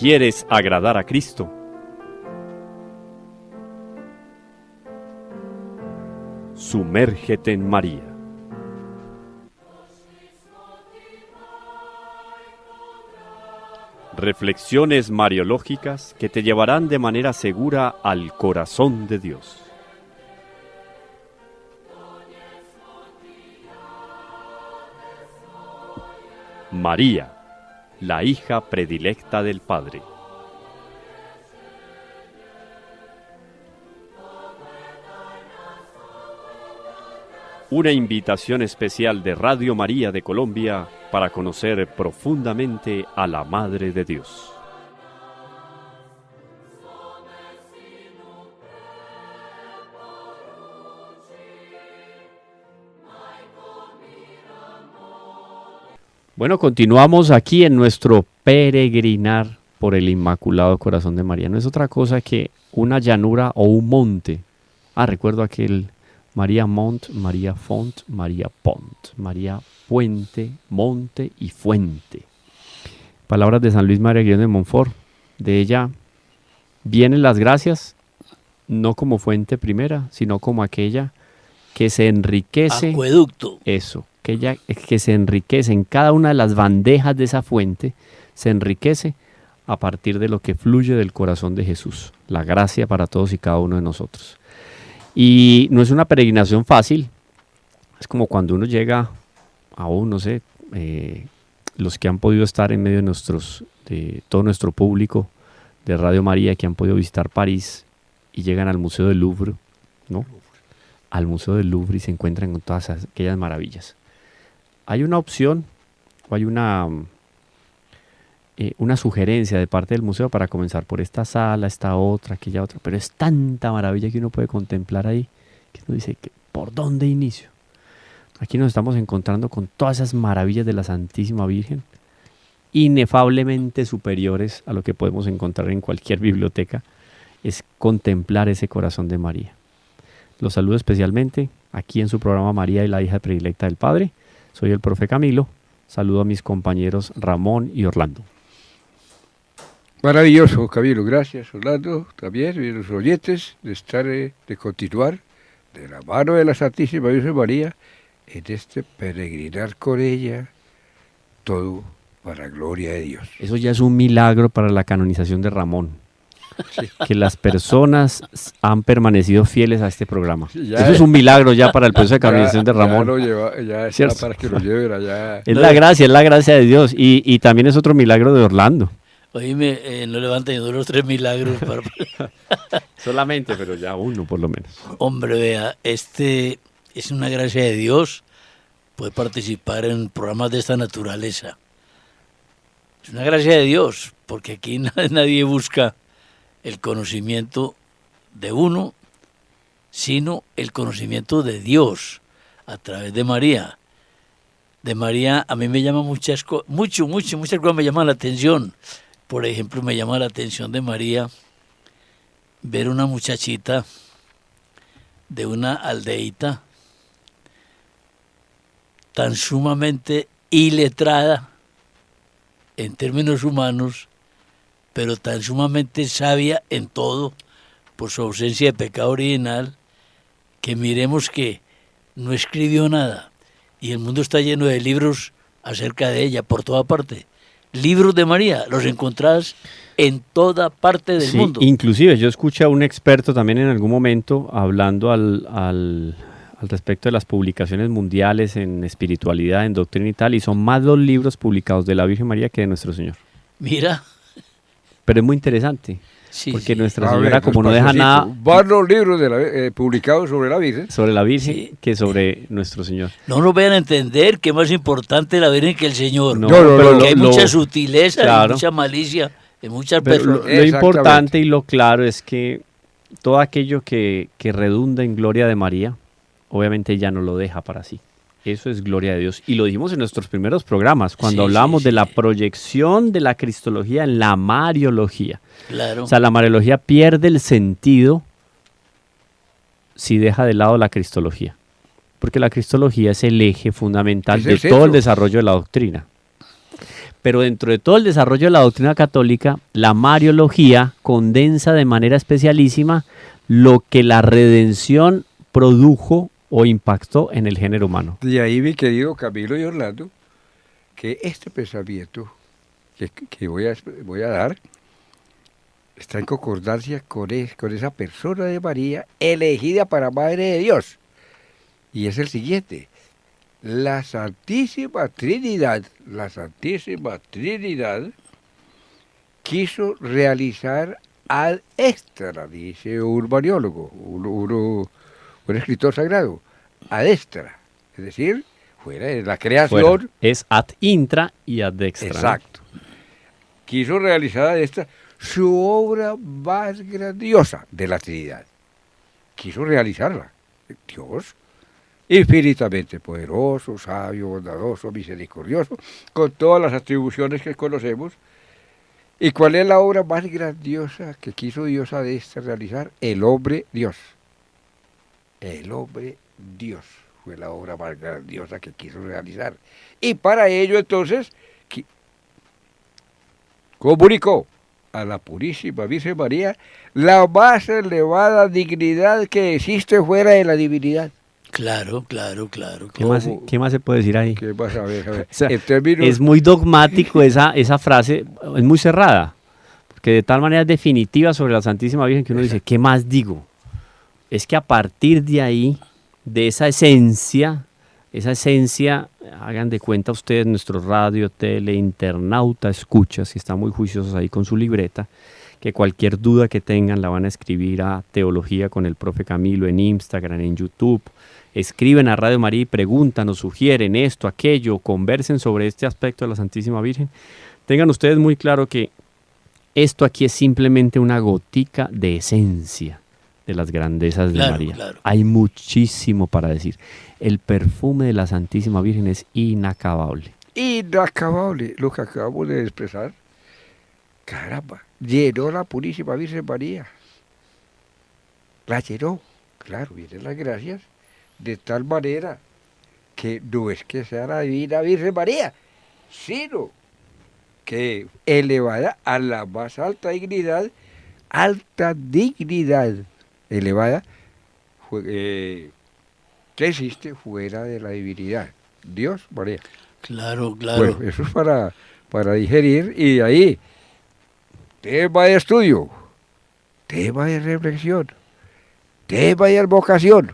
¿Quieres agradar a Cristo? Sumérgete en María. Reflexiones mariológicas que te llevarán de manera segura al corazón de Dios. María, la hija predilecta del Padre. Una invitación especial de Radio María de Colombia para conocer profundamente a la Madre de Dios. Bueno, continuamos aquí en nuestro peregrinar por el Inmaculado Corazón de María. No es otra cosa que una llanura o un monte. Recuerdo aquel María Mont, María Font, María Pont, María Puente, Monte y Fuente. Palabras de San Luis María Griñón de Montfort. De ella vienen las gracias, no como fuente primera, sino como aquella que se enriquece. Acueducto. Eso, que se enriquece en cada una de las bandejas de esa fuente, se enriquece a partir de lo que fluye del corazón de Jesús. La gracia para todos y cada uno de nosotros. Y no es una peregrinación fácil, es como cuando uno llega a no sé, los que han podido estar en medio de todo nuestro público de Radio María, que han podido visitar París y llegan al Museo del Louvre, ¿no? Al Museo del Louvre y se encuentran con todas aquellas maravillas. Hay una opción o hay una sugerencia de parte del museo para comenzar por esta sala, esta otra, aquella otra, pero es tanta maravilla que uno puede contemplar ahí, que uno dice, ¿por dónde inicio? Aquí nos estamos encontrando con todas esas maravillas de la Santísima Virgen, inefablemente superiores a lo que podemos encontrar en cualquier biblioteca, es contemplar ese corazón de María. Los saludo especialmente aquí en su programa María y la hija predilecta del Padre. Soy el profe Camilo, saludo a mis compañeros Ramón y Orlando. Maravilloso, Camilo, gracias, Orlando, también, y los oyentes, de continuar de la mano de la Santísima Virgen María en este peregrinar con ella, todo para gloria de Dios. Eso ya es un milagro para la canonización de Ramón, sí. Que las personas han permanecido fieles a este programa. Sí, eso es un milagro ya para el proceso de canonización de Ramón. Ya está para que lo lleven allá. Es la gracia de Dios, y también es otro milagro de Orlando. Oíme, no levanten los 3 milagros. Solamente, pero ya uno por lo menos. Hombre, vea, es una gracia de Dios poder participar en programas de esta naturaleza. Es una gracia de Dios, porque aquí nadie busca el conocimiento de uno, sino el conocimiento de Dios a través de María. De María a mí me llama muchas cosas me llaman la atención. Por ejemplo, me llama la atención de María ver una muchachita de una aldeíta tan sumamente iletrada en términos humanos, pero tan sumamente sabia en todo por su ausencia de pecado original, que miremos que no escribió nada y el mundo está lleno de libros acerca de ella por toda parte. Libros de María, los encontrás en toda parte del mundo. Inclusive yo escuché a un experto también en algún momento hablando al respecto de las publicaciones mundiales en espiritualidad, en doctrina y tal, y son más los libros publicados de la Virgen María que de nuestro Señor. Mira. Pero es muy interesante, porque Nuestra a Señora, ver, como no deja nada... Van los libros publicados sobre la Virgen. Sobre la Virgen que sobre nuestro Señor. No nos vayan a entender que es más importante la Virgen que el Señor. No, porque hay mucha sutileza, claro, y mucha malicia en muchas pero personas. Lo importante y lo claro es que todo aquello que redunda en gloria de María, obviamente ella no lo deja para sí. Eso es gloria de Dios. Y lo dijimos en nuestros primeros programas, cuando hablábamos de la proyección de la cristología en la mariología. Claro. O sea, la mariología pierde el sentido si deja de lado la cristología. Porque la cristología es el eje fundamental de todo el desarrollo de la doctrina. Pero dentro de todo el desarrollo de la doctrina católica, la Mariología condensa de manera especialísima lo que la redención produjo o impactó en el género humano. De ahí, mi querido Camilo y Orlando, que este pensamiento que voy a dar está en concordancia con esa persona de María elegida para Madre de Dios. Y es el siguiente: la Santísima Trinidad quiso realizar ad extra, dice un mariólogo, un escritor sagrado, ad extra, es decir, fuera de la creación. Fuera. Es ad intra y ad extra. Exacto. Quiso realizar ad extra su obra más grandiosa de la Trinidad. Quiso realizarla. Dios, infinitamente poderoso, sabio, bondadoso, misericordioso, con todas las atribuciones que conocemos. ¿Y cuál es la obra más grandiosa que quiso Dios ad extra realizar? El hombre Dios. El hombre Dios fue la obra más grandiosa que quiso realizar. Y para ello entonces comunicó a la Purísima Virgen María la más elevada dignidad que existe fuera de la divinidad. Claro. ¿Qué más se puede decir ahí? ¿Qué vas a ver? O sea, En términos, es muy dogmático esa frase, es muy cerrada, porque de tal manera es definitiva sobre la Santísima Virgen que uno dice, ¿qué más digo? Es que a partir de ahí, de esa esencia, hagan de cuenta ustedes, nuestro radio, tele, internauta, escucha, si están muy juiciosos ahí con su libreta, que cualquier duda que tengan la van a escribir a Teología con el Profe Camilo en Instagram, en YouTube. Escriben a Radio María y preguntan o sugieren esto, aquello, conversen sobre este aspecto de la Santísima Virgen. Tengan ustedes muy claro que esto aquí es simplemente una gotica de esencia de las grandezas de María. Claro. Hay muchísimo para decir. El perfume de la Santísima Virgen es inacabable. inacabable, lo que acabamos de expresar. Caramba, llenó la Purísima Virgen María. La llenó, claro, vienen las gracias, de tal manera que no es que sea la Divina Virgen María, sino que elevada a la más alta dignidad, elevada, que existe fuera de la divinidad. Dios, María. Claro. Bueno, eso es para digerir, y ahí, tema de estudio, tema de reflexión, tema de advocación,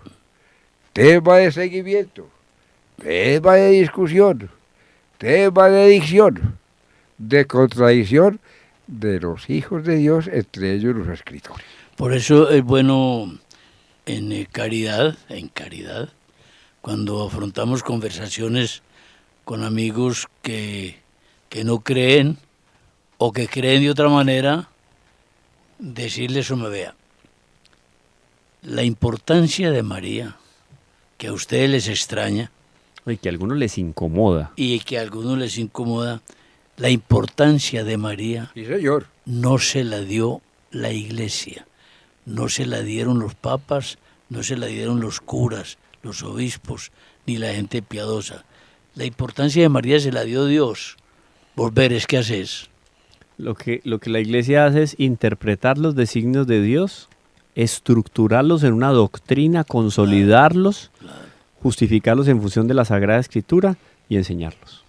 tema de seguimiento, tema de discusión, tema de dicción, de contradicción de los hijos de Dios, entre ellos los escritores. Por eso es bueno en caridad, cuando afrontamos conversaciones con amigos que no creen o que creen de otra manera, decirles, me vea, la importancia de María, que a ustedes les extraña, Y que a algunos les incomoda. y que a algunos les incomoda, la importancia de María Sí, señor. no se la dio la Iglesia, no se la dieron los papas, no se la dieron los curas, los obispos, ni la gente piadosa. La importancia de María se la dio Dios. Vos veres, ¿qué haces? Lo que la Iglesia hace es interpretar los designios de Dios, estructurarlos en una doctrina, consolidarlos, justificarlos en función de la Sagrada Escritura y enseñarlos.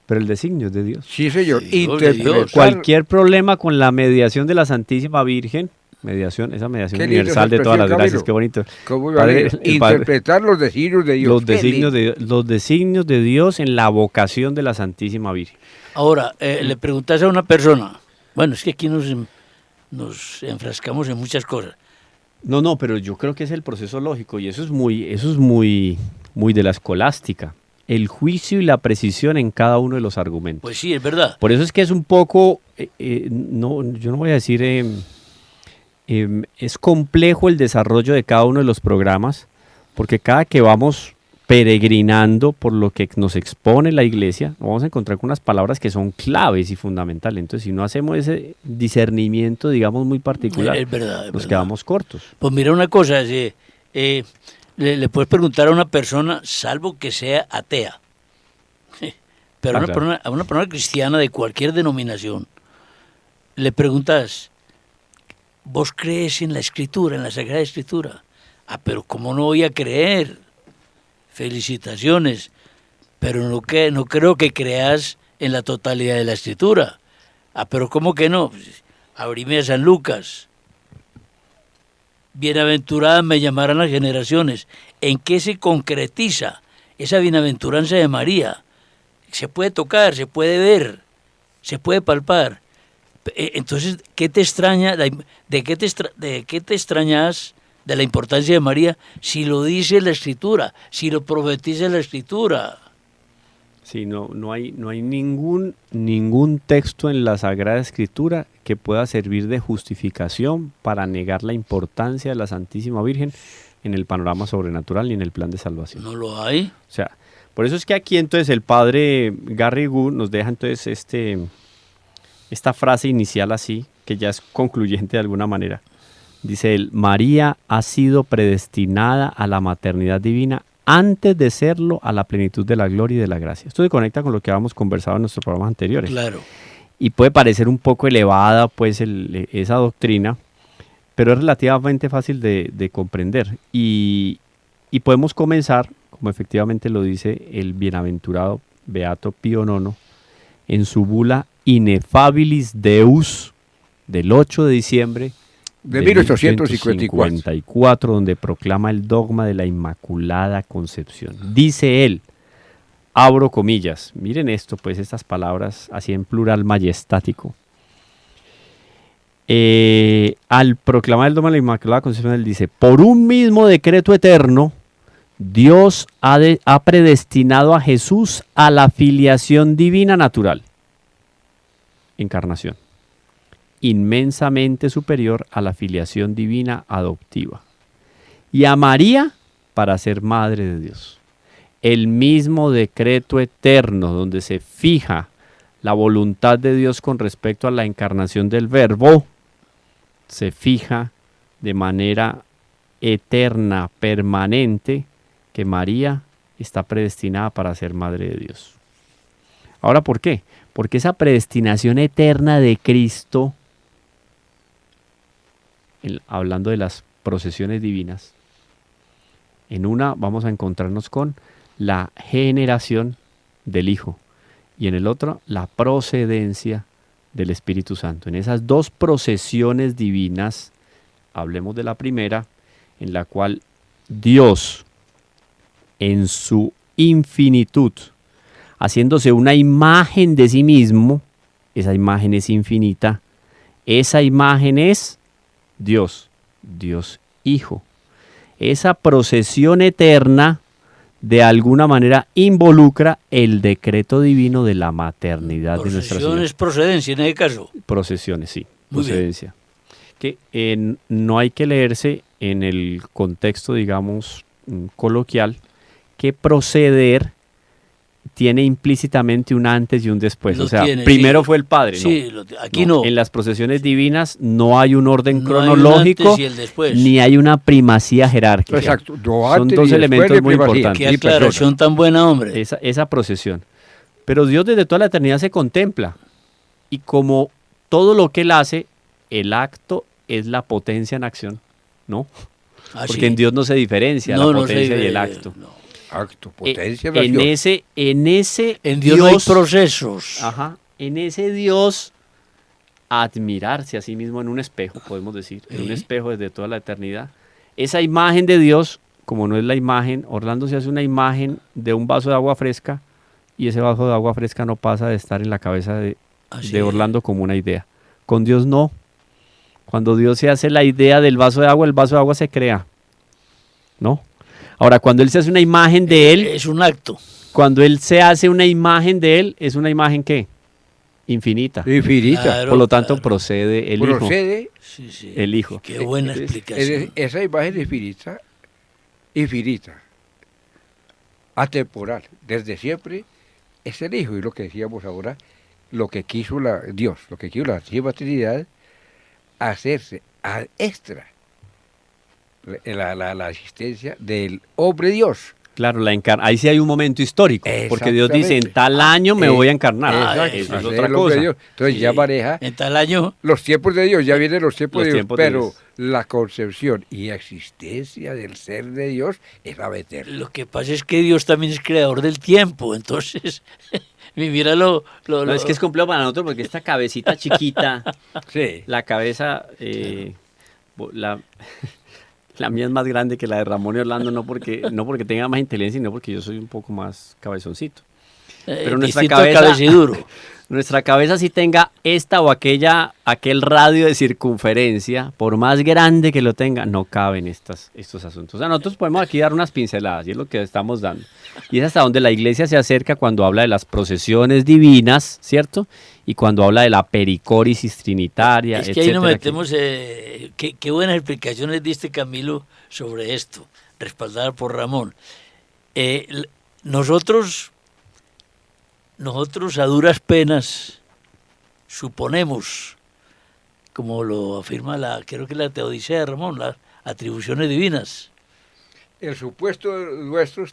Pero el designio es de Dios. Sí, señor. Sí, Dios, Interpretar. Cualquier problema con la mediación de la Santísima Virgen, esa mediación Qué linda universal esa de todas las expresión, gracias, Camilo. qué bonito. ¿Cómo Padre, interpretar los designios de Dios? los designios de Dios en la vocación de la Santísima Virgen. Ahora, le preguntas a una persona, bueno, es que aquí nos enfrascamos en muchas cosas. No, pero yo creo que es el proceso lógico y eso es muy de la escolástica. El juicio y la precisión en cada uno de los argumentos. Pues sí, es verdad. Por eso es que es un poco, yo no voy a decir, es complejo el desarrollo de cada uno de los programas, porque cada que vamos peregrinando por lo que nos expone la Iglesia, nos vamos a encontrar con unas palabras que son claves y fundamentales. Entonces, si no hacemos ese discernimiento, digamos, muy particular, Es verdad. nos quedamos cortos. Pues mira una cosa, le puedes preguntar a una persona, salvo que sea atea, Pero Claro. a una persona cristiana de cualquier denominación, le preguntas, ¿vos crees en la Escritura, en la Sagrada Escritura? Ah, pero ¿cómo no voy a creer? Felicitaciones, pero no creo que creas en la totalidad de la Escritura. Ah, pero ¿cómo que no? Pues, abrime a San Lucas. Bienaventuradas me llamarán las generaciones. ¿En qué se concretiza esa bienaventuranza de María? Se puede tocar, se puede ver, se puede palpar. Entonces, ¿qué te extraña? ¿De qué te extrañas de la importancia de María si lo dice la Escritura, si lo profetiza la Escritura? Sí, no hay ningún texto en la Sagrada Escritura que pueda servir de justificación para negar la importancia de la Santísima Virgen en el panorama sobrenatural ni en el plan de salvación. No lo hay. O sea, por eso es que aquí entonces el padre Garrigou nos deja entonces esta frase inicial así, que ya es concluyente de alguna manera. Dice él, María ha sido predestinada a la maternidad divina antes de serlo a la plenitud de la gloria y de la gracia. Esto se conecta con lo que habíamos conversado en nuestros programas anteriores. Claro. Y puede parecer un poco elevada pues esa doctrina, pero es relativamente fácil de comprender. Y podemos comenzar, como efectivamente lo dice el bienaventurado Beato Pío IX, en su bula Ineffabilis Deus del 8 de diciembre De 1854. 1854, donde proclama el dogma de la Inmaculada Concepción. Dice él, abro comillas, miren esto, pues estas palabras así en plural majestático. Al proclamar el dogma de la Inmaculada Concepción, él dice, por un mismo decreto eterno, Dios ha predestinado a Jesús a la filiación divina natural. Encarnación. Inmensamente superior a la filiación divina adoptiva. Y a María para ser madre de Dios. El mismo decreto eterno donde se fija la voluntad de Dios con respecto a la encarnación del Verbo, se fija de manera eterna, permanente, que María está predestinada para ser madre de Dios. Ahora, ¿por qué? Porque esa predestinación eterna de Cristo, hablando de las procesiones divinas, en una vamos a encontrarnos con la generación del Hijo y en el otro la procedencia del Espíritu Santo. En esas dos procesiones divinas, hablemos de la primera, en la cual Dios, en su infinitud, haciéndose una imagen de sí mismo, esa imagen es infinita, esa imagen es Dios, Dios Hijo. Esa procesión eterna de alguna manera involucra el decreto divino de la maternidad de Nuestra Señora. Procesión es procedencia en ese caso. Procesiones, sí, Muy bien. procedencia. Que no hay que leerse en el contexto, digamos, coloquial, que proceder tiene implícitamente un antes y un después. Lo O sea, tiene, primero sí. fue el Padre. Sí, No, aquí no. En las procesiones divinas no hay un orden No hay un cronológico, antes y el después. ni hay una primacía jerárquica. Exacto. No Son antes dos ni después elementos de muy primacía. importantes. Qué Sí, perdona. aclaración tan buena, hombre. Esa procesión. Pero Dios desde toda la eternidad se contempla. Y como todo lo que Él hace, el acto es la potencia en acción, ¿no? Ah, Porque sí. en Dios no se diferencia No, la no se potencia y ve- el acto. no. Acto, potencia, En nación. ese En Dios no hay procesos. ajá, en ese Dios admirarse a sí mismo en un espejo, podemos decir, en un Sí. espejo desde toda la eternidad. Esa imagen de Dios, como no es la imagen, Orlando se hace una imagen de un vaso de agua fresca y ese vaso de agua fresca no pasa de estar en la cabeza Así de es. Orlando como una idea. Con Dios no. Cuando Dios se hace la idea del vaso de agua, el vaso de agua se crea. ¿No? Ahora, cuando Él se hace una imagen de Él, Es un acto. cuando Él se hace una imagen de Él, es una imagen ¿qué? Infinita. Infinita. Claro, Por lo tanto, claro. procede el Hijo. Procede. Sí, sí. El Hijo. Qué buena explicación. Esa imagen infinita, atemporal, desde siempre, es el Hijo. Y lo que decíamos ahora, lo que quiso Dios, lo que quiso la Santísima Trinidad, hacerse al extra la existencia del hombre Dios, Claro, ahí sí hay un momento histórico, porque Dios dice, en tal año me voy a encarnar. Eso es otra cosa. Entonces ya maneja en tal año los tiempos de Dios, ya vienen los tiempos de Dios, tiempos de pero Dios. la concepción y existencia del ser de Dios es la eterna. lo que pasa es que Dios también es creador del tiempo, entonces mira No, es que es complejo para nosotros porque esta cabecita chiquita, Sí. la cabeza, la mía es más grande que la de Ramón y Orlando, no porque tenga más inteligencia, sino porque yo soy un poco más cabezoncito. Pero distinto a cabeciduro. Nuestra cabeza sí tenga esta o aquel radio de circunferencia, por más grande que lo tenga, no caben estos asuntos. O sea, nosotros podemos aquí dar unas pinceladas y es lo que estamos dando. Y es hasta donde la iglesia se acerca cuando habla de las procesiones divinas, ¿cierto? Y cuando habla de la pericórisis trinitaria, Es que ahí nos etcétera, metemos, qué buenas explicaciones diste, Camilo, sobre esto, respaldada por Ramón. Nosotros a duras penas suponemos, como lo afirma creo que la Teodicea de Ramón, las atribuciones divinas. El supuesto nuestro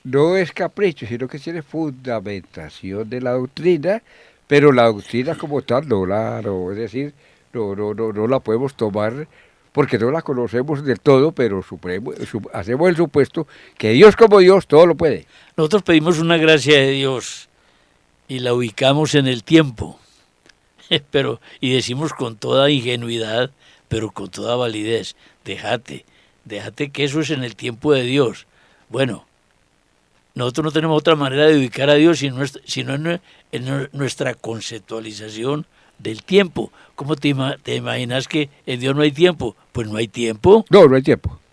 no es capricho, sino que tiene fundamentación de la doctrina, pero la doctrina como tal es decir, no la podemos tomar porque no la conocemos del todo, pero hacemos el supuesto que Dios como Dios todo lo puede. Nosotros pedimos una gracia de Dios y la ubicamos en el tiempo, y decimos con toda ingenuidad, pero con toda validez, déjate que eso es en el tiempo de Dios. Bueno, nosotros no tenemos otra manera de ubicar a Dios sino en nuestra conceptualización del tiempo. ¿Cómo te imaginas que en Dios no hay tiempo? Pues no hay tiempo. No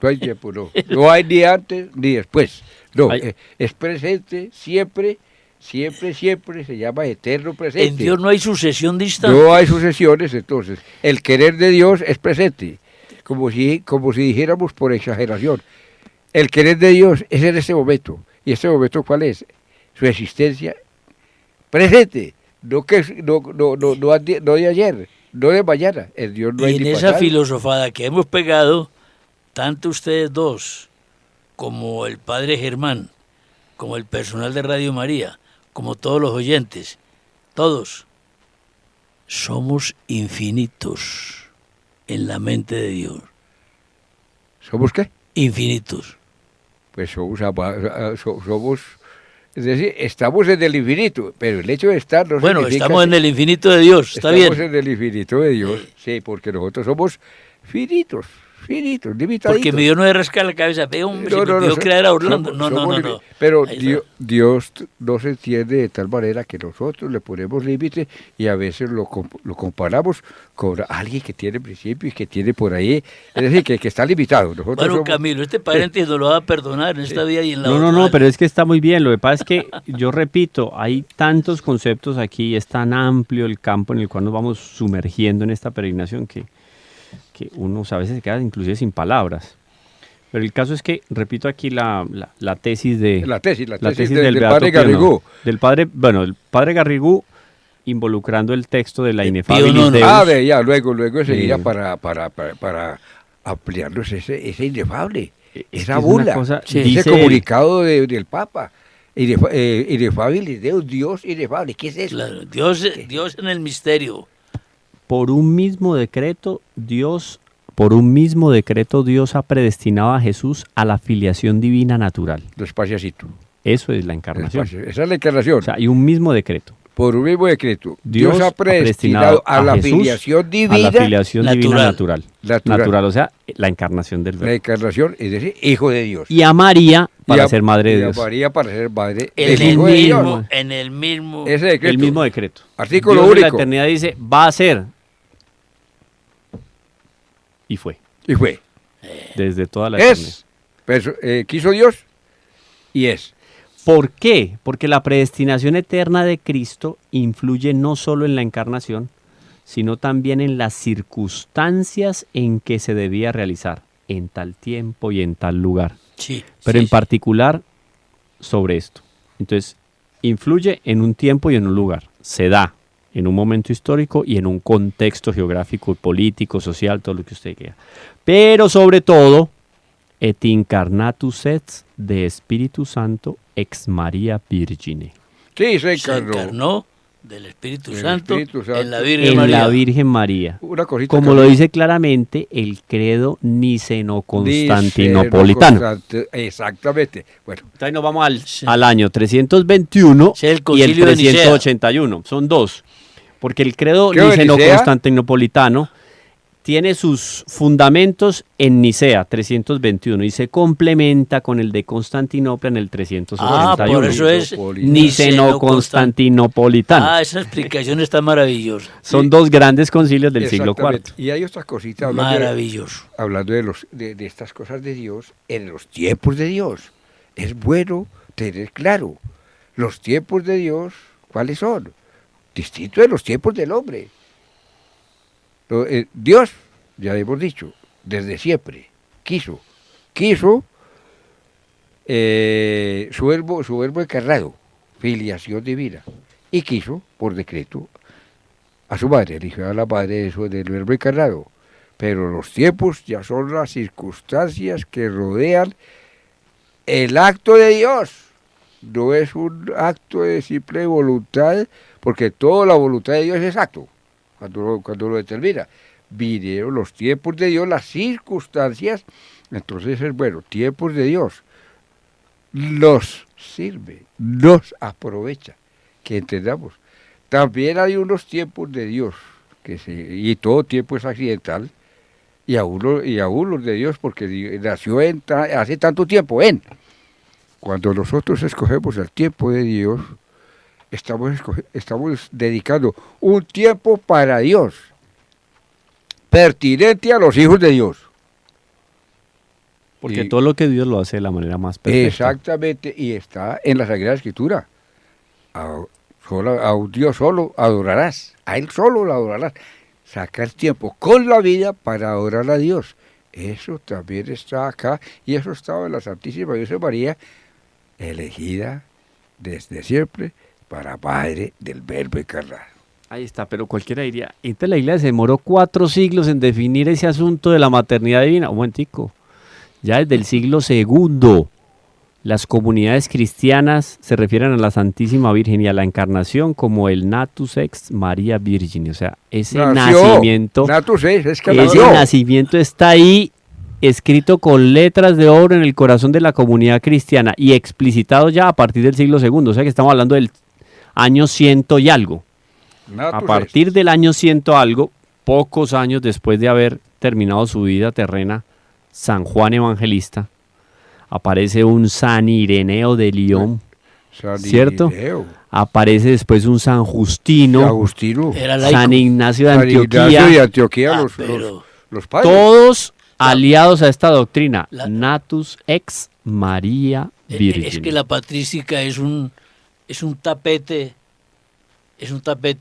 hay tiempo, no. No hay ni antes ni después. No, Hay- es presente, siempre, se llama eterno presente. En Dios no hay sucesión distante. No hay sucesiones, entonces. El querer de Dios es presente, como si dijéramos por exageración. El querer de Dios es en este momento. ¿Y este momento cuál es? Su existencia presente. No de ayer, no de mañana. En Dios no hay Y en ni esa pasado. filosofada que hemos pegado, tanto ustedes dos, como el padre Germán, como el personal de Radio María, como todos los oyentes, todos somos infinitos en la mente de Dios. ¿Somos qué? Infinitos. Pues somos, es decir, estamos en el infinito, pero el hecho de estar no Bueno, significa estamos en que el infinito de Dios, está estamos bien. en el infinito de Dios, sí, porque nosotros somos finitos, limitaditos. Porque mi Dios no le rasca la cabeza, ve, hombre, se me olvidó crear a Orlando. No. Pero Ahí está. Dios no se entiende de tal manera que nosotros le ponemos límites y a veces lo comparamos con alguien que tiene principios y que tiene por ahí, es decir, que está limitado. Nosotros Bueno, somos- Camilo, este paréntesis nos lo va a perdonar en esta vida y en la otra. No, pero es que está muy bien. Lo que pasa es que, yo repito, hay tantos conceptos aquí, es tan amplio el campo en el cual nos vamos sumergiendo en esta peregrinación que uno a veces se queda inclusive sin palabras. Pero el caso es que, repito aquí la tesis de La tesis del del Beato padre Pío IX, Garrigou. el padre Garrigou, involucrando el texto de la Pío Inefabilis IX. Deus. Luego enseguida Sí. para ampliarnos ese inefable, Es esa que es una bula, cosa- ese dice- comunicado del Papa. Inefable, Dios inefable, ¿qué es eso? Claro, Dios en el misterio. Por un mismo decreto, Dios ha predestinado a Jesús a la filiación divina natural. Despaciacito. Eso es la encarnación. Esa es la encarnación. O sea, hay un mismo decreto. Por un mismo decreto, Dios Dios ha ha predestinado a la Jesús filiación a divina, la filiación divina natural. Natural. O sea, la encarnación del la Verbo. encarnación, es decir, Hijo de Dios. Y a María para Y a- ser madre de y a Dios. María para ser madre En del el Hijo de Dios. mismo, en el mismo. Ese decreto. El mismo decreto. Artículo Dios en la único. eternidad dice, va a ser. Y fue. Y fue. Desde toda la eternidad. Es. Pero, quiso Dios y es. ¿Por qué? Porque la predestinación eterna de Cristo influye no solo en la encarnación, sino también en las circunstancias en que se debía realizar, en tal tiempo y en tal lugar. Sí, Pero sí, en particular sobre esto. Entonces, influye en un tiempo y en un lugar. Se da en un momento histórico y en un contexto geográfico, político, social, todo lo que usted quiera. Pero sobre todo, et incarnatus et de Espíritu Santo ex María Virgine. Sí, Se encarnó del Espíritu Santo en la Virgen En María. la Virgen María. Una cosita Como que- lo dice claramente el credo niceno-constantinopolitano. Exactamente. Bueno, Entonces nos vamos Sí. al año 321 Sí, el y el Concilio de Nicea. 381. Son dos. Porque el credo ¿Qué de Nicea? niceno-constantinopolitano tiene sus fundamentos en Nicea 321 y se complementa con el de Constantinopla en el 381. Ah, por eso es Niceno-constantinopolitano. Ah, esa explicación está maravillosa. Son sí. dos grandes concilios del siglo exactamente. IV. Y hay otra cosita Maravilloso. hablando de estas cosas de Dios, en los tiempos de Dios. Es bueno tener claro los tiempos de Dios, ¿cuáles son? Distintos de los tiempos del hombre. Dios, ya hemos dicho, desde siempre, quiso su verbo encarnado, filiación divina, y quiso, por decreto, a su madre, eligió a la madre del verbo encarnado. Pero los tiempos ya son las circunstancias que rodean el acto de Dios. No es un acto de simple voluntad, porque toda la voluntad de Dios es acto, cuando lo determina. Vinieron los tiempos de Dios, las circunstancias, entonces es bueno, tiempos de Dios. Los sirve, nos aprovecha, que entendamos. También hay unos tiempos de Dios, y todo tiempo es accidental, y aún los de Dios, porque nació hace tanto tiempo Cuando nosotros escogemos el tiempo de Dios, estamos dedicando un tiempo para Dios, pertinente a los hijos de Dios. Porque Y- todo lo que Dios lo hace de la manera más perfecta. Exactamente, y está en la Sagrada Escritura. A un Dios solo adorarás, a Él solo lo adorarás. Sacar tiempo con la vida para adorar a Dios. Eso también está acá, y eso estaba en la Santísima Virgen María, elegida desde siempre para Madre del Verbo encarnado. Ahí está, pero cualquiera diría, entonces la iglesia se demoró 4 siglos en definir ese asunto de la maternidad divina. Un momentico, ya desde el siglo II, las comunidades cristianas se refieren a la Santísima Virgen y a la Encarnación como el Natus Ex Maria Virgine, o sea, ese nacimiento, Natus es que ese nació. nacimiento está ahí escrito con letras de oro en el corazón de la comunidad cristiana y explicitado ya a partir del siglo II, o sea que estamos hablando del año 100 y algo. A Natus partir del año 100 algo, pocos años después de haber terminado su vida terrena, San Juan Evangelista, aparece un San Ireneo de Lyon, San ¿cierto? Ireneo, aparece después un San Justino, Agustino, Era laico. San Ignacio de San Ignacio de Antioquía, Antioquía, Pero los padres. todos aliados a esta doctrina, La- Natus Ex Maria Virgine. es que la patrística es un tapete,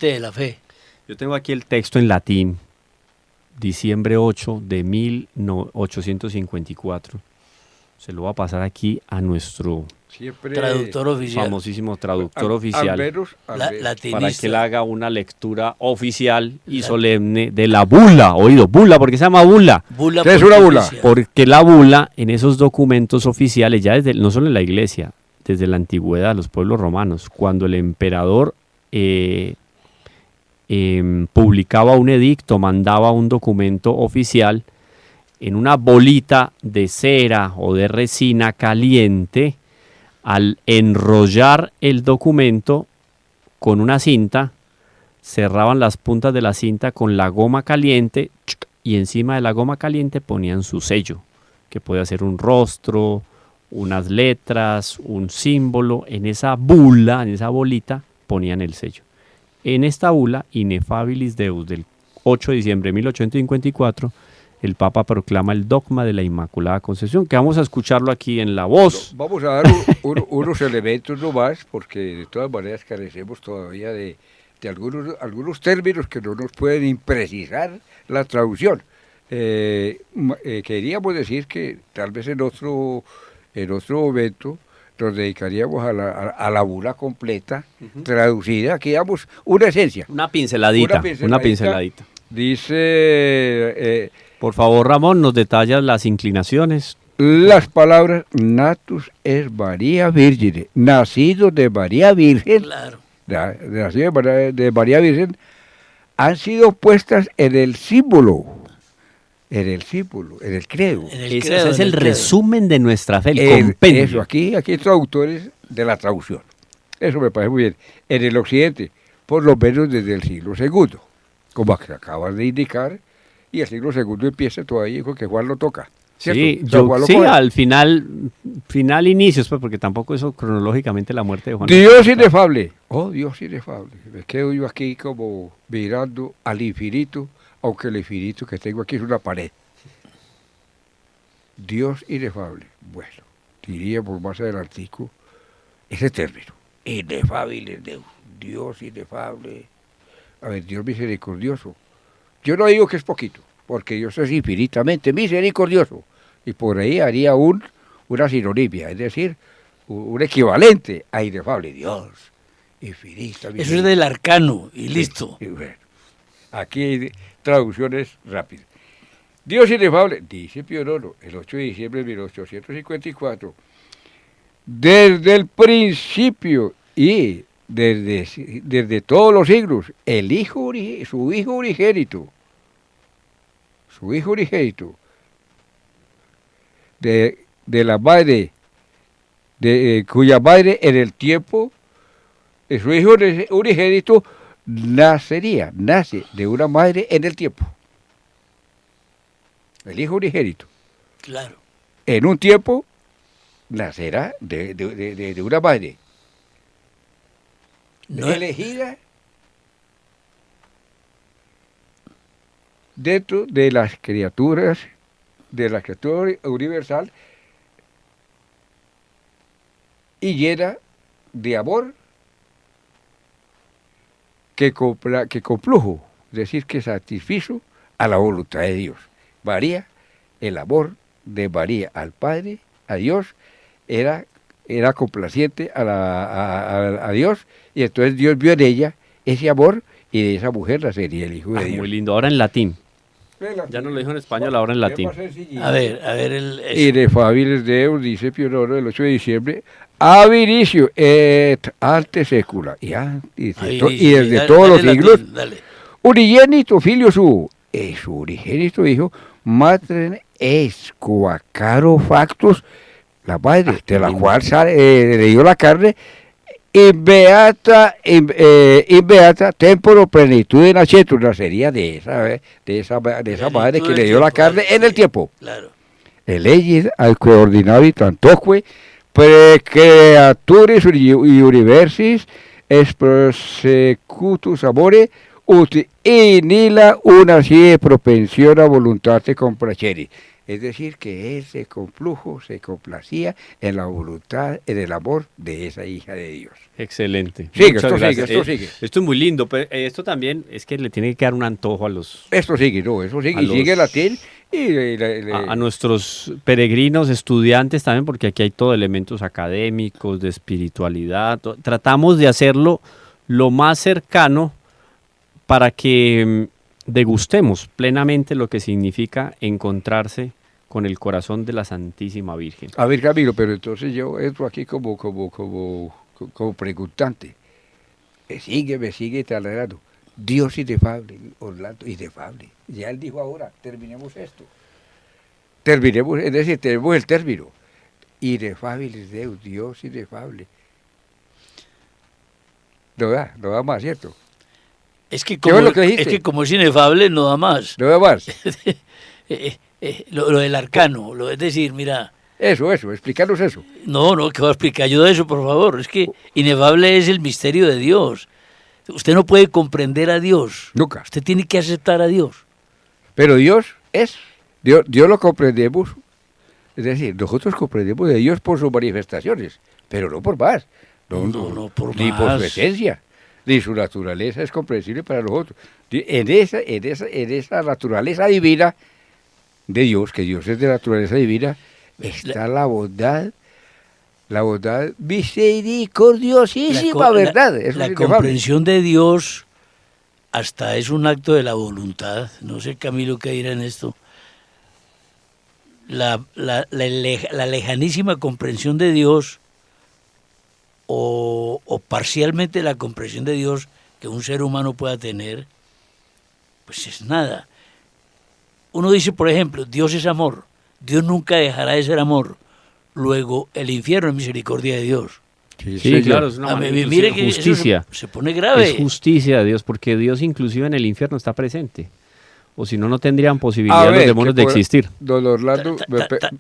de la fe. Yo tengo aquí el texto en latín, diciembre 8 de 1854. Se lo voy a pasar aquí a nuestro Siempre Traductor oficial. famosísimo traductor al oficial menos, La- latinista. para que él haga una lectura oficial y solemne de la bula, oído, bula, ¿por qué se llama bula? Bula ¿Qué es una bula? pontificia. Porque la bula en esos documentos oficiales, ya desde, no solo en la iglesia, desde la antigüedad, los pueblos romanos, cuando el emperador publicaba un edicto, mandaba un documento oficial en una bolita de cera o de resina caliente, al enrollar el documento con una cinta, cerraban las puntas de la cinta con la goma caliente y encima de la goma caliente ponían su sello, que puede ser un rostro, unas letras, un símbolo. En esa bula, en esa bolita, ponían el sello. En esta bula, Ineffabilis Deus, del 8 de diciembre de 1854, el Papa proclama el dogma de la Inmaculada Concepción, que vamos a escucharlo aquí en la voz. Vamos a dar unos elementos nomás, porque de todas maneras carecemos todavía de algunos términos que no nos pueden imprecisar la traducción. Queríamos decir que tal vez en otro momento nos dedicaríamos a la bula completa, traducida. Aquí damos una esencia. Una pinceladita. Dice, por favor, Ramón, nos detallas las inclinaciones. las palabras natus es María Virgen, nacido de María Virgen, Claro. nacido de María Virgen, han sido puestas en el símbolo, en el credo. En el Ese credo, es en el credo. resumen de nuestra fe, el compendio. Eso, aquí hay traductores de la traducción. Eso me parece muy bien. En el occidente, por lo menos desde el siglo II, como acabas de indicar, y el siglo II empieza todavía con que Juan lo toca. ¿Cierto? Sí, O sea, Juan lo sí, coge. al final inicios, pues, porque tampoco eso cronológicamente la muerte de Juan. Dios inefable. Oh, Dios inefable. Me quedo yo aquí como mirando al infinito, aunque el infinito que tengo aquí es una pared. Dios inefable. Bueno, diríamos más adelantico ese término. Inefable es Dios. Dios inefable. A ver, Dios misericordioso. Yo no digo que es poquito, porque Dios es infinitamente misericordioso. Y por ahí haría una sinonimia, es decir, un equivalente a inefable. Dios, infinitamente. Eso es del arcano y listo. Y bueno, aquí hay traducciones rápidas. Dios inefable, dice Pío IX, el 8 de diciembre de 1854, desde el principio y desde todos los siglos, su Hijo unigénito, de la madre, cuya madre en el tiempo, su Hijo unigénito nace de una madre en el tiempo. El Hijo unigénito. Claro. En un tiempo nacerá de una madre. No, Elegida dentro de las criaturas, de la criatura universal, y llena de amor que complujo, es decir, que satisfizo a la voluntad de Dios. María, el amor de María al Padre, a Dios, era complaciente a Dios, y entonces Dios vio en ella ese amor, y de esa mujer nacería el Hijo de Dios. Muy lindo, ahora en latín. Ya nos lo dijo en español, ahora en latín. a ver, eso. Inefabilis Deus, dice Pío IX, el 8 de diciembre, ab inicio et ante secula, y desde todos los dale siglos, latín, dale. unigénito filio su unigénito hijo, mater es coacaro factus, la madre de la cual le dio la carne, inbeata temporo plenitud nacetur, nacería de esa madre que le dio la carne en el tiempo. Claro. Elegis al que ordinavi tantoque precreaturis universis es prosecutus amore ut inila una sie propensión a voluntate complacere. Es decir, que él se complujo, se complacía en la voluntad, en el amor de esa hija de Dios. Excelente. Sigue, Muchas esto gracias. sigue, esto sigue. Esto es muy lindo, pero esto también es que le tiene que dar un antojo a los Esto sigue, no, eso sigue, A y sigue los- latín, a nuestros peregrinos, estudiantes también, porque aquí hay todo elementos académicos, de espiritualidad. Tratamos de hacerlo lo más cercano para que degustemos plenamente lo que significa encontrarse con el corazón de la Santísima Virgen. A ver, Camilo, pero entonces yo entro aquí como preguntante. Me sigue taladrando. Dios inefable, Orlando, inefable. Ya él dijo ahora, terminemos esto. Terminemos, es decir, tenemos el término. Inefable es Dios inefable. No da más, ¿cierto? Es que ¿Qué fue lo que dijiste? es que como es inefable, no da más. No da más. Lo del arcano, es decir, mira, Eso, explícanos eso. no, ¿qué voy a explicar yo de eso, por favor? Es que inefable es el misterio de Dios. Usted no puede comprender a Dios. Nunca. Usted tiene que aceptar a Dios. Pero Dios es. Dios lo comprendemos. Es decir, nosotros comprendemos de Dios por sus manifestaciones, pero no por más. No por ni por más. su esencia, ni su naturaleza es comprensible para nosotros. En esa naturaleza divina de Dios, que Dios es de naturaleza divina, está la bondad misericordiosísima, ¿verdad? Eso La es inefable. comprensión de Dios hasta es un acto de la voluntad. No sé, Camilo, qué dirá en esto. la lejanísima comprensión de Dios o parcialmente la comprensión de Dios que un ser humano pueda tener, pues es nada. Uno dice, por ejemplo, Dios es amor, Dios nunca dejará de ser amor. Luego, el infierno es misericordia de Dios. Sí, claro, es una Mire que justicia. Eso se pone grave. Es justicia de Dios, porque Dios inclusive en el infierno está presente. O si no, no tendrían posibilidad los demonios de existir. Don Orlando,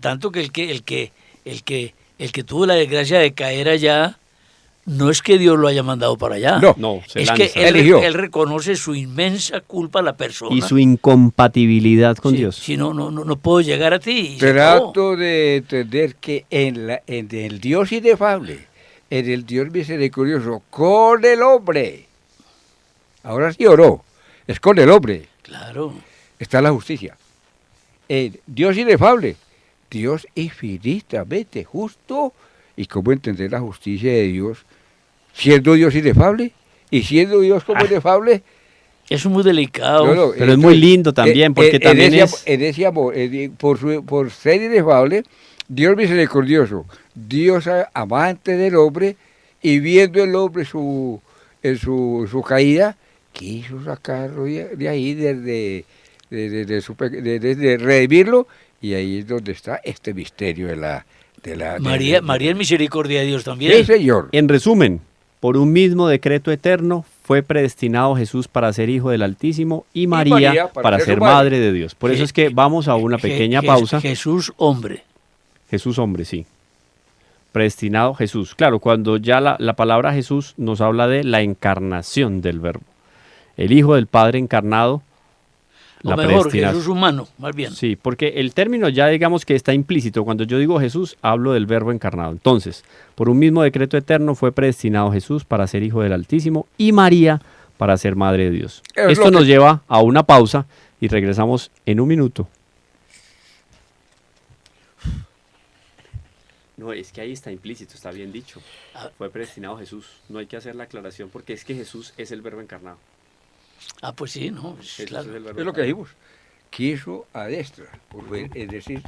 Tanto que el que tuvo la desgracia de caer allá, no es que Dios lo haya mandado para allá. No, se es lanza. que él reconoce su inmensa culpa a la persona. Y su incompatibilidad con Dios. Si no puedo llegar a ti. Trato de entender que en el Dios inefable, en el Dios misericordioso, con el hombre, ahora sí oró, es con el hombre, Claro. está la justicia. En Dios inefable, Dios infinitamente justo. ¿Y cómo entender la justicia de Dios siendo Dios inefable? Y siendo Dios como inefable. Eso es muy delicado. Pero es muy lindo también, porque también en ese amor, por ser inefable, Dios misericordioso, Dios amante del hombre, y viendo el hombre en su caída, quiso sacarlo de ahí, de redimirlo, y ahí es donde está este misterio de la María es misericordia de Dios también. Sí, Señor. En resumen, por un mismo decreto eterno fue predestinado Jesús para ser hijo del Altísimo y María para ser madre de Dios. Por eso es que vamos a una pequeña pausa. Jesús hombre. Jesús hombre, sí. Predestinado Jesús. Claro, cuando ya la palabra Jesús nos habla de la encarnación del Verbo. El Hijo del Padre encarnado. O mejor, Jesús humano, más bien. Sí, porque el término ya digamos que está implícito. Cuando yo digo Jesús, hablo del Verbo encarnado. Entonces, por un mismo decreto eterno fue predestinado Jesús para ser hijo del Altísimo y María para ser madre de Dios. Esto nos lleva a una pausa y regresamos en un minuto. No, es que ahí está implícito, está bien dicho. Fue predestinado Jesús. No hay que hacer la aclaración porque es que Jesús es el Verbo encarnado. Pues sí, no, claro. Es lo que dijimos. Quiso a destra, es decir,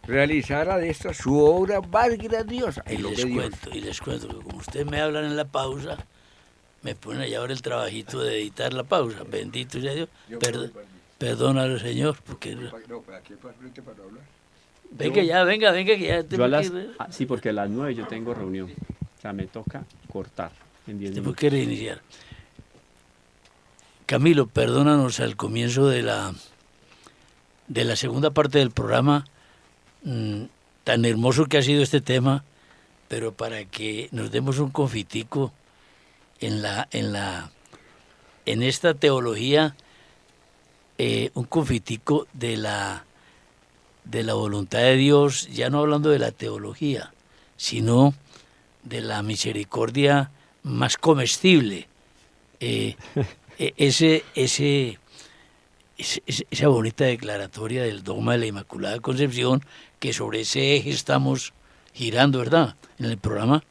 realizar a destra su obra más grandiosa. Y les cuento que como ustedes me hablan en la pausa, me ponen allá ahora el trabajito de editar la pausa. Bendito sea Dios. Perdónalo, Señor. Porque... No, para aquí para frente para hablar. Venga, que ya tengo sí, porque a las 9 yo tengo reunión. O sea, me toca cortar en 10 tengo minutos. que reiniciar. Camilo, perdónanos al comienzo de la segunda parte del programa, tan hermoso que ha sido este tema, pero para que nos demos un confitico en esta teología, un confitico de la voluntad de Dios, ya no hablando de la teología, sino de la misericordia más comestible. Esa bonita declaratoria del dogma de la Inmaculada Concepción, que sobre ese eje estamos girando, ¿verdad?, en el programa.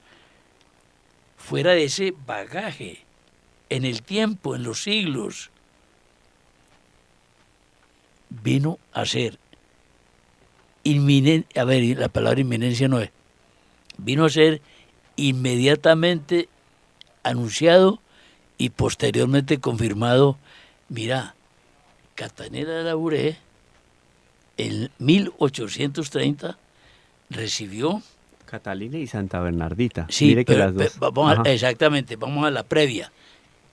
Fuera de ese bagaje, en el tiempo, en los siglos, vino a ser inminente, la palabra inminencia no es, vino a ser inmediatamente anunciado y posteriormente confirmado. Mira, Catalina de Labouré en 1830 recibió... Catalina y Santa Bernardita. Sí, mire que las dos. Exactamente, vamos a la previa.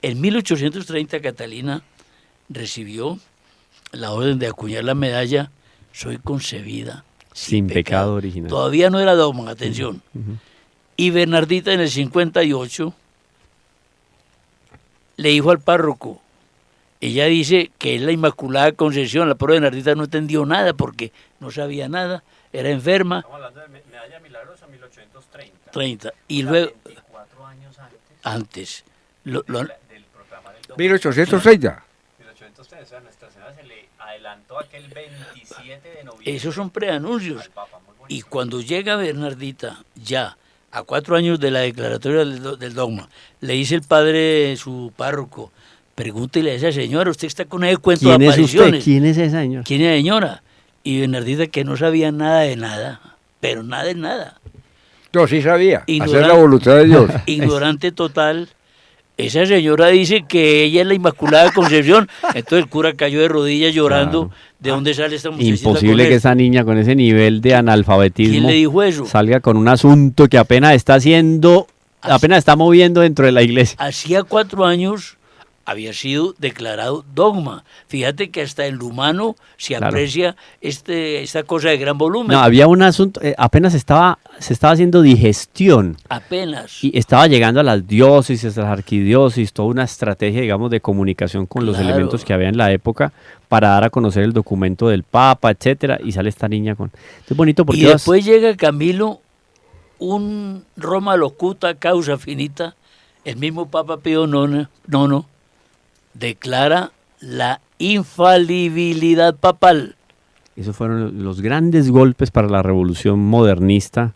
En 1830 Catalina recibió la orden de acuñar la medalla "Soy concebida sin pecado original". Todavía no era dogma, atención. Y Bernardita en el 58 le dijo al párroco, ella dice que es la Inmaculada Concepción, la pobre Bernardita no entendió nada porque no sabía nada, era enferma. Estamos hablando de medalla milagrosa 1830. Y luego... 24 años antes. del programa del 1830. 1830, o sea, Nuestra Señora se le adelantó aquel 27 de noviembre. Esos son preanuncios. Y cuando llega Bernardita, ya a 4 años de la declaratoria del dogma, le dice el padre, su párroco, pregúntele a esa señora, usted está con ese cuento de apariciones. ¿Quién es esa señora? ¿Quién es la señora? Y Bernardita, que no sabía nada de nada, pero nada de nada. No, sí sabía, hacer Ignorante. la voluntad de Dios. Ignorante total. Esa señora dice que ella es la Inmaculada Concepción. Entonces el cura cayó de rodillas llorando. Claro. ¿De dónde sale esta muchachita? Imposible con que esto? esa niña con ese nivel de analfabetismo ¿Quién le dijo eso? salga con un asunto que apenas está haciendo, apenas está moviendo dentro de la iglesia. Hacía 4 años había sido declarado dogma. Fíjate que hasta en lo humano se Claro. aprecia esta cosa de gran volumen. No, había un asunto, apenas se estaba haciendo digestión Apenas. y estaba llegando a las diócesis, a las arquidiócesis, toda una estrategia, digamos, de comunicación con los Claro. elementos que había en la época para dar a conocer el documento del Papa, etcétera, y sale esta niña con... Es bonito porque Y después llega Camilo, un Roma locuta, causa finita, el mismo Papa Pío IX, declara la infalibilidad papal. esos fueron los grandes golpes para la revolución modernista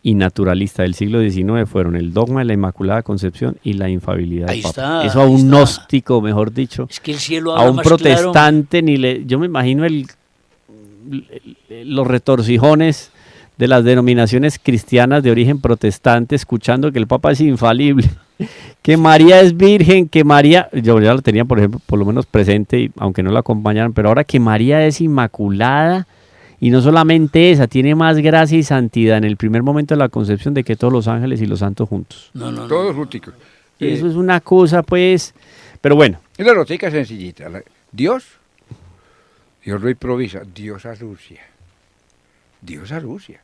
y naturalista del siglo XIX, fueron el dogma de la Inmaculada Concepción y la infalibilidad Ahí del Papa. está, Eso a ahí un está. gnóstico, mejor dicho, Es que el cielo a habla un más claro. protestante, yo me imagino los retorcijones de las denominaciones cristianas de origen protestante escuchando que el Papa es infalible, que María es virgen, que María, yo ya lo tenía por ejemplo, por lo menos presente, y, aunque no la acompañaran, pero ahora que María es inmaculada, y no solamente esa, tiene más gracia y santidad en el primer momento de la concepción de que todos los ángeles y los santos juntos. No. Todos junticos. Y eso es una cosa, pues, pero bueno, Es una notica sencillita. Dios no improvisa, Dios anuncia. Dios anuncia.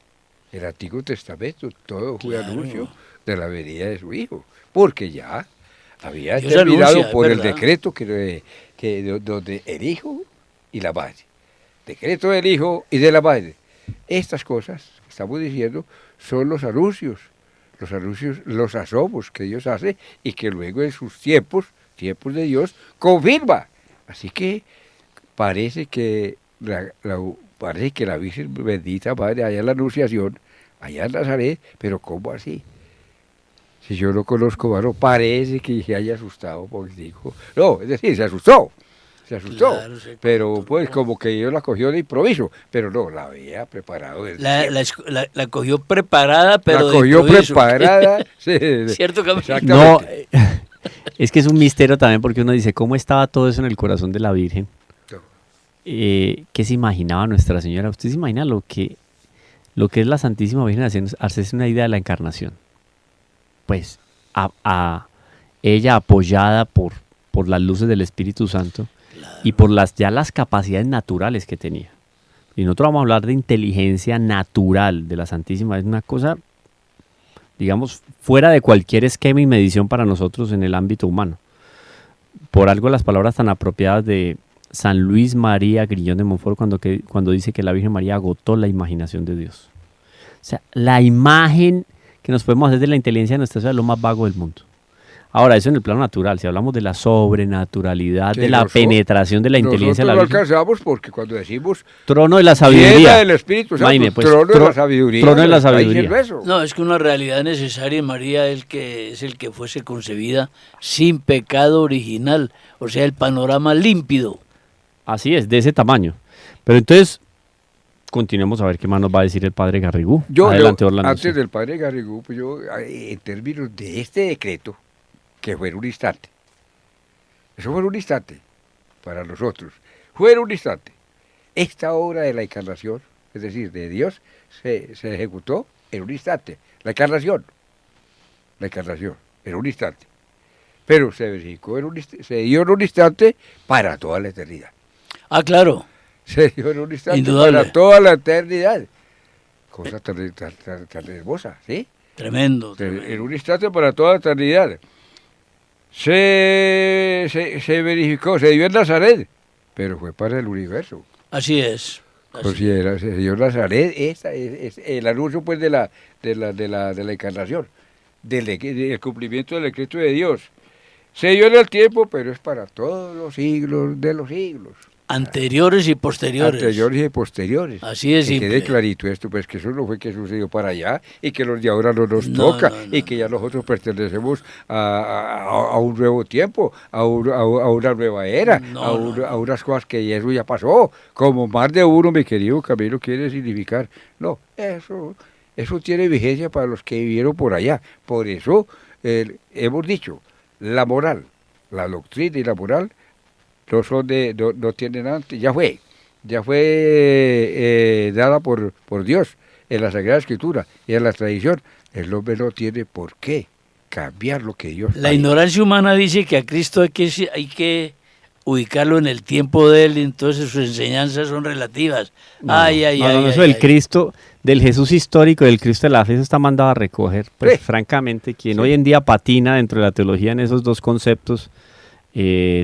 El Antiguo Testamento, todo fue Claro. anuncio de la venida de su Hijo. Porque ya había Dios terminado anuncia, es por el verdad. decreto donde el Hijo y la Madre. Decreto del Hijo y de la Madre. Estas cosas que estamos diciendo son los anuncios, los asomos que Dios hace y que luego en sus tiempos de Dios, confirma. Así que parece que parece que la Virgen bendita Madre allá en la Anunciación, allá en Nazaret, pero ¿cómo así? Si yo no conozco varón, parece que se haya asustado porque dijo, no, es decir, se asustó, Claro, se pero controló. pues como que Dios la cogió de improviso, pero no, la había preparado desde siempre. La cogió preparada, pero La de cogió improviso. preparada. Sí, ¿Cierto, Camilo? exactamente. no, es que es un misterio también porque uno dice, ¿cómo estaba todo eso en el corazón de la Virgen? No. ¿Qué se imaginaba Nuestra Señora? ¿Usted se imagina lo que es la Santísima Virgen hacerse una idea de la encarnación? Pues a ella apoyada por las luces del Espíritu Santo y por las capacidades naturales que tenía. Y nosotros vamos a hablar de inteligencia natural de la Santísima. Es una cosa, digamos, fuera de cualquier esquema y medición para nosotros en el ámbito humano. Por algo las palabras tan apropiadas de San Luis María Grillón de Montfort cuando dice que la Virgen María agotó la imaginación de Dios. O sea, la imagen que nos podemos hacer de la inteligencia de nuestra ciudad es lo más vago del mundo. Ahora, eso en el plano natural, si hablamos de la sobrenaturalidad, Sí, de la nosotros- penetración de la inteligencia de la Nosotros no Virgen, alcanzamos porque cuando decimos trono de la llena sabiduría. del Espíritu Santo, Imagine, pues, trono de tro- la sabiduría. trono de la está sabiduría. diciendo eso. No, es que una realidad necesaria en María es el que fuese concebida sin pecado original, o sea, el panorama límpido. Así es, de ese tamaño. Pero entonces, continuemos a ver qué más nos va a decir el padre Garrigou. Adelante, Orlando. Antes del padre Garrigou, pues en términos de este decreto, que fue en un instante, eso fue en un instante para nosotros, fue en un instante. Esta obra de la encarnación, es decir, de Dios, se ejecutó en un instante. La encarnación, en un instante. Pero se verificó se dio en un instante para toda la eternidad. Ah, claro. Se dio en un instante Indudable. para toda la eternidad. Cosa tan hermosa, ¿sí? Tremendo. En un instante para toda la eternidad. Se verificó, se dio en Nazaret, pero fue para el universo. Así es. Así. Considera, se dio en Nazaret, esta es el anuncio pues de la encarnación, del cumplimiento del decreto de Dios. Se dio en el tiempo, pero es para todos los siglos de los siglos. Anteriores y posteriores. Anteriores y posteriores. Así de que simple. quede clarito esto, pues que eso no fue que sucedió para allá y que los de ahora no nos No, toca no, y que ya nosotros pertenecemos a un nuevo tiempo, a una nueva era, a unas cosas que eso ya pasó, como más de uno, mi querido Camilo, quiere significar. No, eso tiene vigencia para los que vivieron por allá. Por eso hemos dicho, la moral, la doctrina y la moral no son no tienen antes, ya fue dada por Dios en la Sagrada Escritura y en la tradición. El hombre no tiene por qué cambiar lo que Dios La ha ignorancia humana dice que a Cristo hay que ubicarlo en el tiempo de él, y entonces sus enseñanzas son relativas. No, eso del Cristo, del Jesús histórico, del Cristo de la fe, eso está mandado a recoger. Pues francamente, quien hoy en día patina dentro de la teología en esos dos conceptos,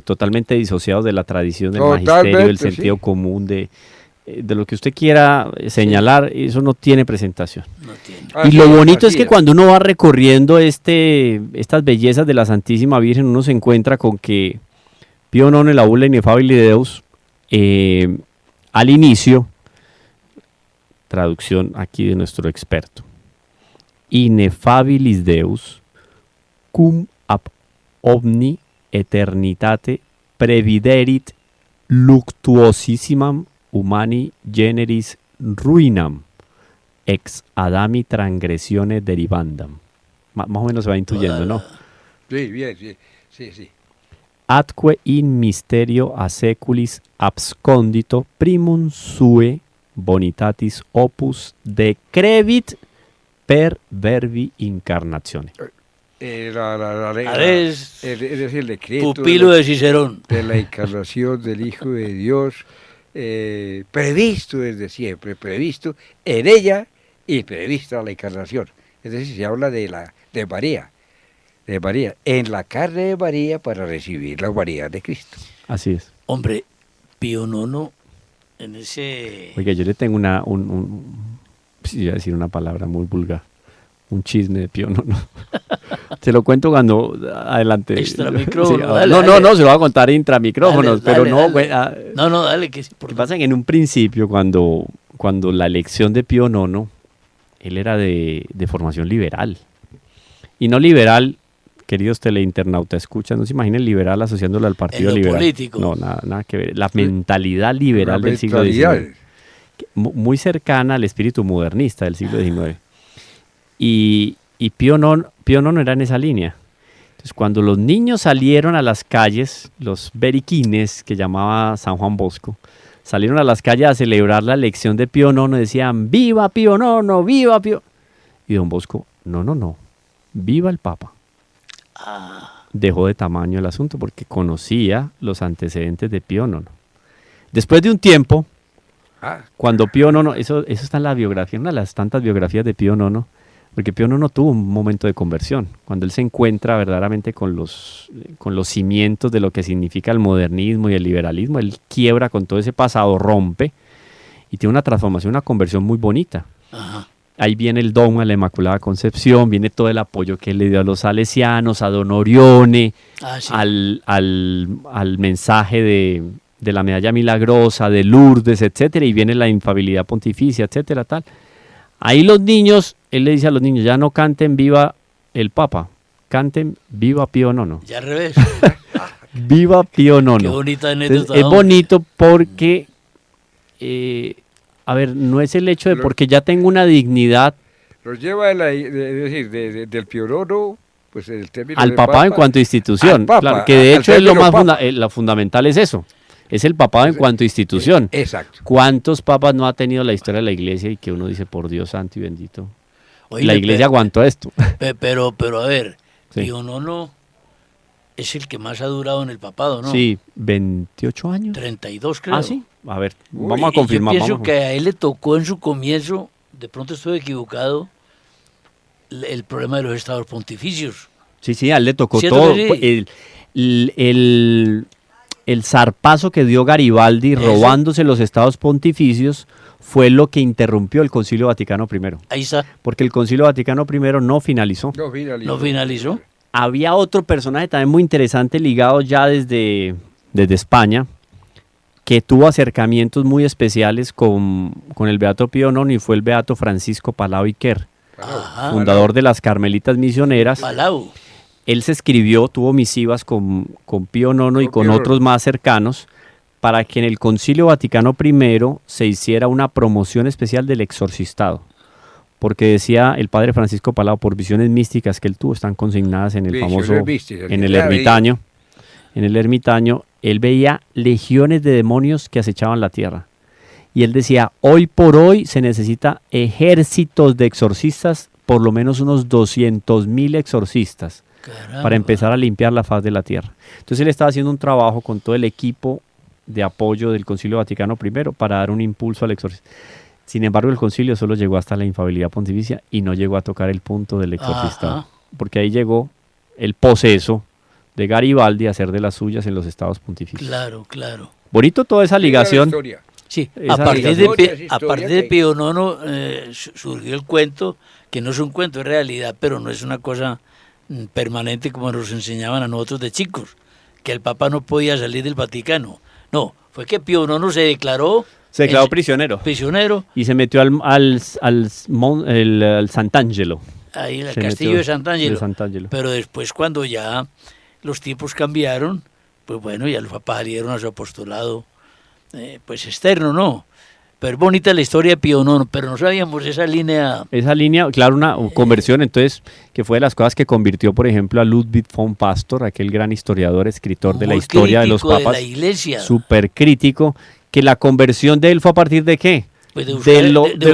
totalmente disociados de la tradición del magisterio, del sentido común, de lo que usted quiera señalar, eso no tiene presentación. No tiene. Y lo bonito es que cuando uno va recorriendo estas bellezas de la Santísima Virgen, uno se encuentra con que Pío IX en la Bula Ineffabili Deus, al inicio, traducción aquí de nuestro experto, Ineffabilis Deus, cum ab omni eternitate previderit luctuosissimam humani generis ruinam ex Adami transgressione derivandam. Más o menos se va intuyendo, ¿no? Sí, bien, sí. Atque in mysterio a seculis abscondito primum sue bonitatis opus decrevit per verbi incarnatione. Es decir, el decreto pupilo de Cicerón. De la encarnación del Hijo de Dios, previsto desde siempre, previsto en ella y prevista la encarnación. Es decir, se habla de María, en la carne de María para recibir la humanidad de Cristo. Así es. Hombre, Pío IX, en ese... Oiga, yo le tengo iba a decir una palabra muy vulgar, un chisme de Pío IX. Se lo cuento cuando adelante. Extramicrófono. Sí, dale, no, se lo va a contar intramicrófonos, pero no. Dale, que sí. Lo que pasa es que en un principio, cuando la elección de Pío IX, él era de formación liberal. Y no liberal, queridos teleinternautas, escuchan, no se imaginen liberal asociándolo al Partido Liberal. Político. No, nada que ver. La mentalidad liberal del siglo XIX. Muy cercana al espíritu modernista del siglo XIX. Y Pío IX era en esa línea. Entonces, cuando los niños salieron a las calles, los beriquines, que llamaba San Juan Bosco, salieron a las calles a celebrar la elección de Pío IX, decían, ¡viva Pío IX! ¡Viva Pío! Y don Bosco, no, ¡viva el Papa! Dejó de tamaño el asunto porque conocía los antecedentes de Pío IX. Después de un tiempo, cuando Pío IX, eso está en la biografía, una de las tantas biografías de Pío IX, porque Pío IX tuvo un momento de conversión, cuando él se encuentra verdaderamente con los cimientos de lo que significa el modernismo y el liberalismo, él quiebra con todo ese pasado, rompe, y tiene una transformación, una conversión muy bonita. Ajá. Ahí viene el dogma de la Inmaculada Concepción, viene todo el apoyo que él le dio a los salesianos, a Don Orione, Sí. al mensaje de la medalla milagrosa, de Lourdes, etcétera, y viene la infabilidad pontificia, etcétera, tal. Ahí los niños, él le dice a los niños, ya no canten viva el Papa, canten viva Pío IX. Ya al revés. Viva Pío IX. Qué bonita anécdota. Entonces, es bonito porque, no es el hecho de porque ya tengo una dignidad. Los lleva del Pío IX, pues el término al Papa en cuanto a institución. Papa, claro, que de hecho es lo más Papa. fundamental es eso. Es el papado en cuanto a institución. Exacto. ¿Cuántos papas no ha tenido la historia de la iglesia y que uno dice, por Dios santo y bendito? Oye, la iglesia aguantó esto. Pero a ver, Sí. Pío IX es el que más ha durado en el papado, ¿no? Sí, 28 años. 32 creo. Ah, sí. A ver, Uy, vamos a confirmar. Yo pienso que a él le tocó en su comienzo, de pronto estoy equivocado, el problema de los estados pontificios. Sí, a él le tocó ¿Cierto todo. que El zarpazo que dio Garibaldi robándose los estados pontificios fue lo que interrumpió el Concilio Vaticano I. Ahí está. Porque el Concilio Vaticano I no finalizó. No finalizó. Había otro personaje también muy interesante ligado ya desde España, que tuvo acercamientos muy especiales con el Beato Pío IX y fue el Beato Francisco Palau y Quer, Ajá. fundador de las Carmelitas Misioneras. Palau. Él se escribió, tuvo misivas con Pío IX y Con con Pío otros IX. más cercanos para que en el Concilio Vaticano I se hiciera una promoción especial del exorcistado. Porque decía el padre Francisco Palau, por visiones místicas que él tuvo, están consignadas en el Visiones famoso, místicas, en el ya veía. ermitaño. En el ermitaño, él veía legiones de demonios que acechaban la tierra. Y él decía, hoy por hoy se necesita ejércitos de exorcistas, por lo menos unos 200.000 exorcistas, Caramba. para empezar a limpiar la faz de la tierra. Entonces él estaba haciendo un trabajo con todo el equipo de apoyo del Concilio Vaticano I para dar un impulso al exorcismo. Sin embargo, el concilio solo llegó hasta la infabilidad pontificia y no llegó a tocar el punto del exorcistado. Ajá. Porque ahí llegó el poseso de Garibaldi a hacer de las suyas en los estados pontificios. Claro, claro. Bonito toda esa ligación. Historia. Sí, Esa a partir, de, ligación. Pi- Historia a partir que- de Pío IX surgió el cuento, que no es un cuento, es realidad, pero no es una cosa permanente como nos enseñaban a nosotros de chicos, que el Papa no podía salir del Vaticano. No, fue que Pío IX se declaró Se declaró en- prisionero prisionero y se metió al Sant'Angelo. ahí en el Se castillo metió de Sant'Angelo. de Sant'Angelo. Pero después, cuando ya los tiempos cambiaron, pues bueno, ya los papas salieron a su apostolado pues externo, ¿no? Pero es bonita la historia de Pío IX, pero no sabíamos esa línea. Esa línea, claro, una conversión, entonces, que fue de las cosas que convirtió, por ejemplo, a Ludwig von Pastor, aquel gran historiador, escritor de la muy historia de los crítico papas, de la iglesia. súper crítico, que la conversión de él fue a partir de qué? Pues de buscar-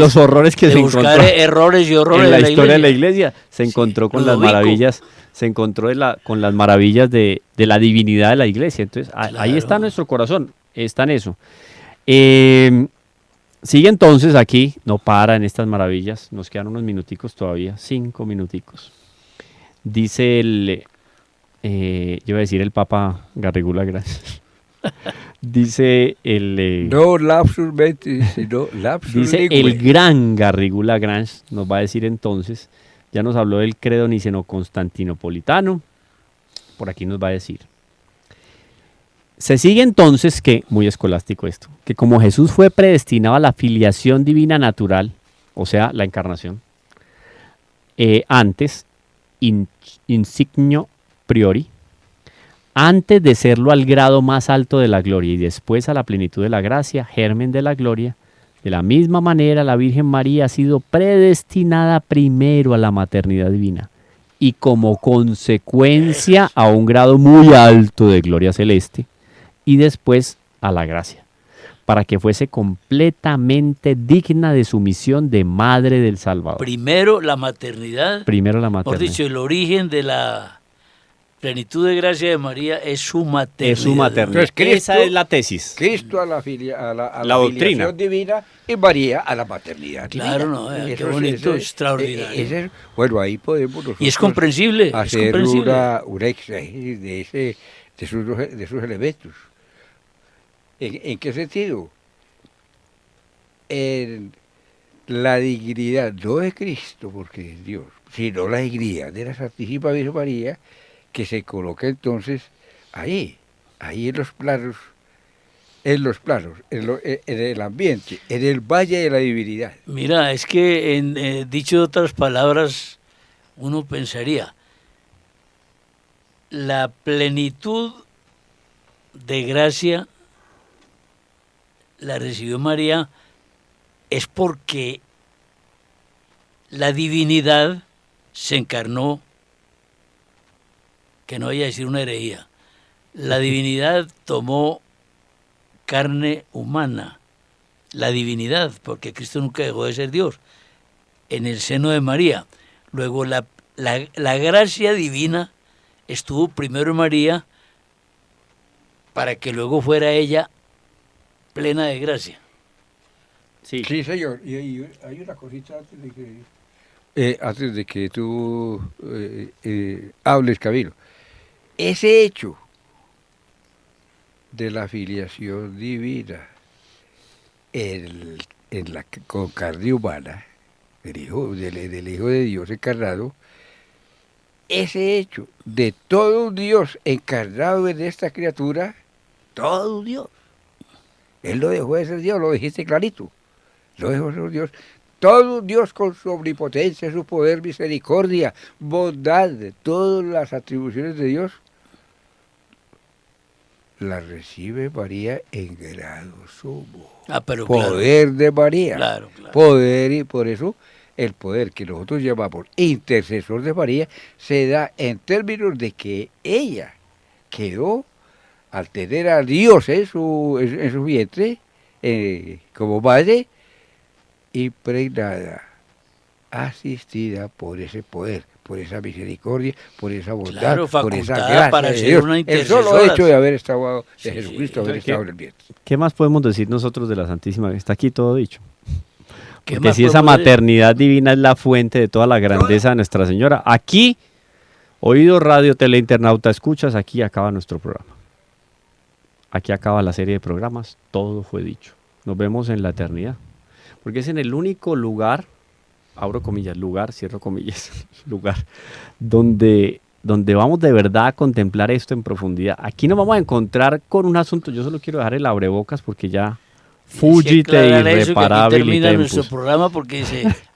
los horrores que de se buscar encontró errores y horrores en la de la historia de la iglesia. iglesia. Se encontró con las Ludovico. maravillas, se encontró con las maravillas de la divinidad de la iglesia. Entonces, ahí está Claro. nuestro corazón, está en eso. Sigue entonces aquí, no para en estas maravillas, nos quedan unos minuticos todavía, 5 minuticos. Dice yo iba a decir el Papa Garrigula Grange. Dice No lapsus mentis, sino lapsus dice linguae. el gran Garrigula Grange, nos va a decir entonces, ya nos habló del credo niceno-constantinopolitano, por aquí nos va a decir. Se sigue entonces que, muy escolástico esto, que como Jesús fue predestinado a la filiación divina natural, o sea, la encarnación, antes, insignio priori, antes de serlo al grado más alto de la gloria y después a la plenitud de la gracia, germen de la gloria, de la misma manera la Virgen María ha sido predestinada primero a la maternidad divina y como consecuencia a un grado muy alto de gloria celeste y después a la gracia, para que fuese completamente digna de su misión de Madre del Salvador. Primero la maternidad, Primero la por maternidad. dicho, el origen de la plenitud de gracia de María es su maternidad. Es su maternidad. Entonces, Cristo- Esa es la tesis. Cristo a la, La la doctrina. filiación divina y María a la maternidad Claro, divina. no, qué Eso es- bonito, ese- extraordinario. bueno, ahí podemos nosotros Y es comprensible, es hacer comprensible. una exégesis de esos elementos. ¿En qué sentido? En la dignidad, no de Cristo, porque es Dios, sino la dignidad de la Santísima Virgen María, que se coloca entonces ahí en los planos, en el ambiente, en el valle de la divinidad. Mira, es que dicho de otras palabras, uno pensaría, la plenitud de gracia la recibió María es porque la divinidad se encarnó, que no vaya a decir una herejía, la divinidad tomó carne humana, la divinidad, porque Cristo nunca dejó de ser Dios, en el seno de María. Luego la gracia divina estuvo primero en María para que luego fuera ella plena de gracia. Sí. Sí, señor. Y hay una cosita antes de que tú hables, Camilo. Ese hecho de la filiación divina con carne humana, del Hijo de Dios encarnado, ese hecho de todo un Dios encarnado en esta criatura, todo un Dios, Él no dejó de ser Dios, lo dijiste clarito. No dejó de ser Dios. Todo Dios con su omnipotencia, su poder, misericordia, bondad, todas las atribuciones de Dios, las recibe María en grado sumo. Pero poder de María. Claro. Poder, y por eso el poder que nosotros llamamos intercesor de María se da en términos de que ella quedó, al tener a Dios en su vientre, como madre, impregnada, asistida por ese poder, por esa misericordia, por esa bondad, por esa gracia para de ser Dios. una El solo hecho de haber estado de Jesucristo, haber estado en el vientre. ¿Qué más podemos decir nosotros de la Santísima? Está aquí todo dicho. ¿Qué Porque más si esa podemos maternidad divina es la fuente de toda la grandeza de Nuestra Señora, aquí, oído radio, teleinternauta, escuchas, aquí acaba nuestro programa. Aquí acaba la serie de programas, todo fue dicho. Nos vemos en la eternidad. Porque es en el único lugar, abro comillas, lugar, cierro comillas, lugar, donde vamos de verdad a contemplar esto en profundidad. Aquí nos vamos a encontrar con un asunto, yo solo quiero dejar el abrebocas porque ya fúgite irreparable. Termina nuestro programa porque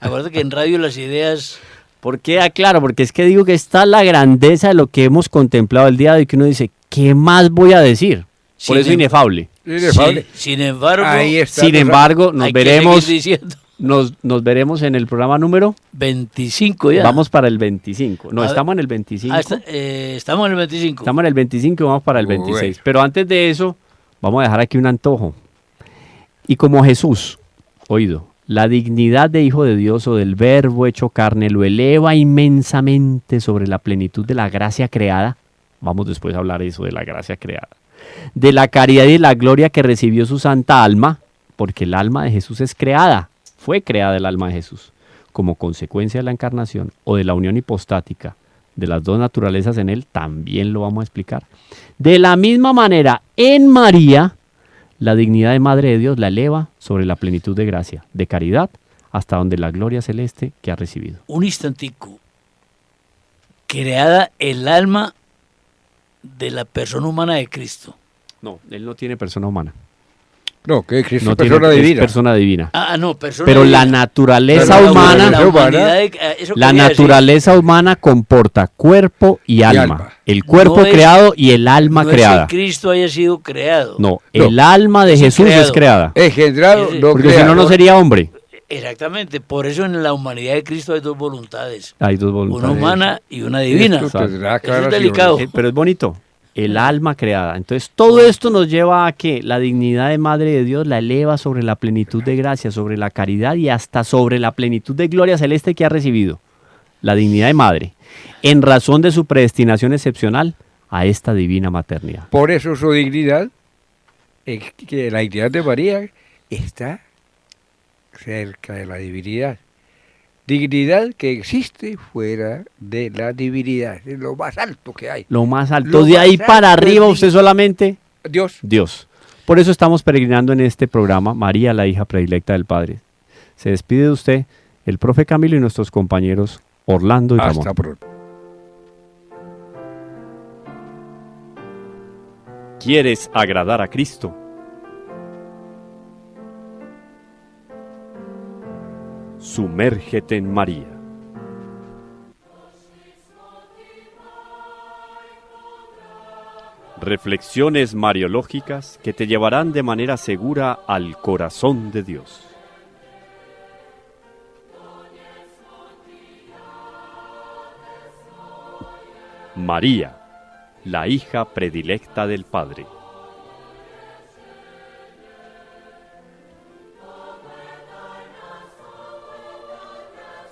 acuérdate que en radio las ideas... ¿Por qué? Claro, porque es que digo que está la grandeza de lo que hemos contemplado el día de hoy, que uno dice, ¿qué más voy a decir? Por eso inefable. Sin embargo, nos veremos en el programa número 25 ya. Vamos para el 25. No, estamos en el 25. Estamos en el 25. Estamos en el 25 y vamos para el 26. Bueno. Pero antes de eso, vamos a dejar aquí un antojo. Y como Jesús, oído, la dignidad de Hijo de Dios o del Verbo hecho carne lo eleva inmensamente sobre la plenitud de la gracia creada. Vamos después a hablar eso de la gracia creada. De la caridad y de la gloria que recibió su santa alma, porque el alma de Jesús es creada, fue creada el alma de Jesús, como consecuencia de la encarnación o de la unión hipostática de las dos naturalezas en él, también lo vamos a explicar. De la misma manera, en María, la dignidad de Madre de Dios la eleva sobre la plenitud de gracia, de caridad, hasta donde la gloria celeste que ha recibido. Un instantico. Creada el alma de la persona humana de Cristo. No, él no tiene persona humana. No, que Cristo no es persona divina. Es persona divina. No, persona Pero divina. la naturaleza humana, la naturaleza humana comporta cuerpo y alma. El cuerpo creado y el alma creada. No es que Cristo haya sido creado. No, el alma de Jesús es creada. Engendrado, no porque si no, no sería hombre. Exactamente, por eso en la humanidad de Cristo hay dos voluntades. Hay dos voluntades. Una humana y una divina. Eso es delicado. Pero es bonito. El alma creada. Entonces, todo esto nos lleva a que la dignidad de Madre de Dios la eleva sobre la plenitud de gracia, sobre la caridad y hasta sobre la plenitud de gloria celeste que ha recibido. La dignidad de Madre, en razón de su predestinación excepcional a esta divina maternidad. Por eso su dignidad, que la dignidad de María está cerca de la divinidad. Dignidad que existe fuera de la divinidad. Es lo más alto que hay. Lo más alto. De ahí para arriba usted solamente... Dios. Por eso estamos peregrinando en este programa, María, la hija predilecta del Padre. Se despide de usted el profe Camilo y nuestros compañeros Orlando y Ramón. Hasta pronto. ¿Quieres agradar a Cristo? Sumérgete en María. Reflexiones mariológicas que te llevarán de manera segura al corazón de Dios. María, la hija predilecta del Padre.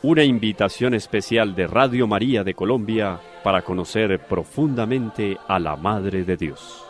Una invitación especial de Radio María de Colombia para conocer profundamente a la Madre de Dios.